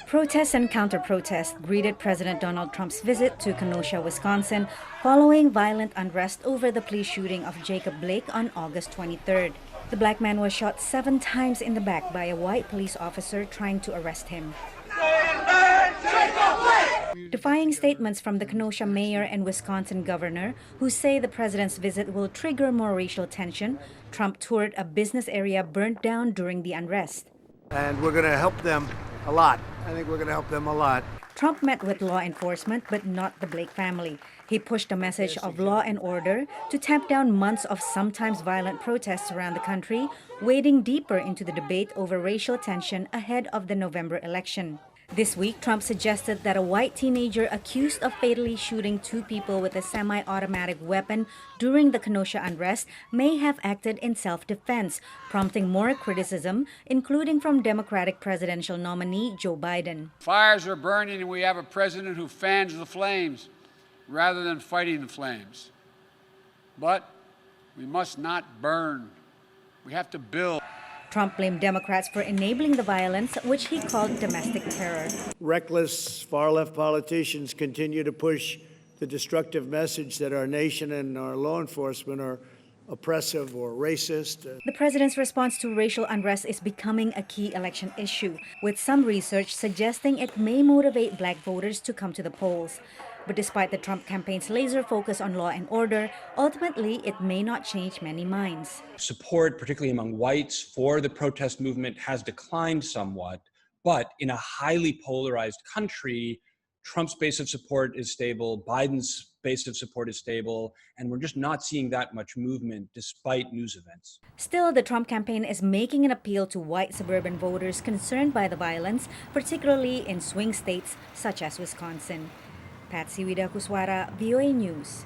Protests and counter-protests greeted President Donald Trump's visit to Kenosha, Wisconsin, following violent unrest over the police shooting of Jacob Blake on August 23rd. The black man was shot 7 times in the back by a white police officer trying to arrest him. Defying statements from the Kenosha mayor and Wisconsin governor, who say the president's visit will trigger more racial tension, Trump toured a business area burnt down during the unrest. And we're going to help them a lot. I think we're going to help them a lot. Trump met with law enforcement, but not the Blake family. He pushed a message of law and order to tamp down months of sometimes violent protests around the country, wading deeper into the debate over racial tension ahead of the November election. This week, Trump suggested that a white teenager accused of fatally shooting 2 people with a semi-automatic weapon during the Kenosha unrest may have acted in self-defense, prompting more criticism, including from Democratic presidential nominee Joe Biden. Fires are burning and we have a president who fans the flames rather than fighting the flames. But we must not burn. We have to build. Trump blamed Democrats for enabling the violence, which he called domestic terror. Reckless far-left politicians continue to push the destructive message that our nation and our law enforcement are oppressive or racist. The president's response to racial unrest is becoming a key election issue, with some research suggesting it may motivate black voters to come to the polls. But despite the Trump campaign's laser focus on law and order, ultimately it may not change many minds. Support, particularly among whites, for the protest movement has declined somewhat, but in a highly polarized country, Trump's base of support is stable, Biden's base of support is stable, and we're just not seeing that much movement despite news events. Still, the Trump campaign is making an appeal to white suburban voters concerned by the violence, particularly in swing states such as Wisconsin. Patsy Widakuswara, VOA News.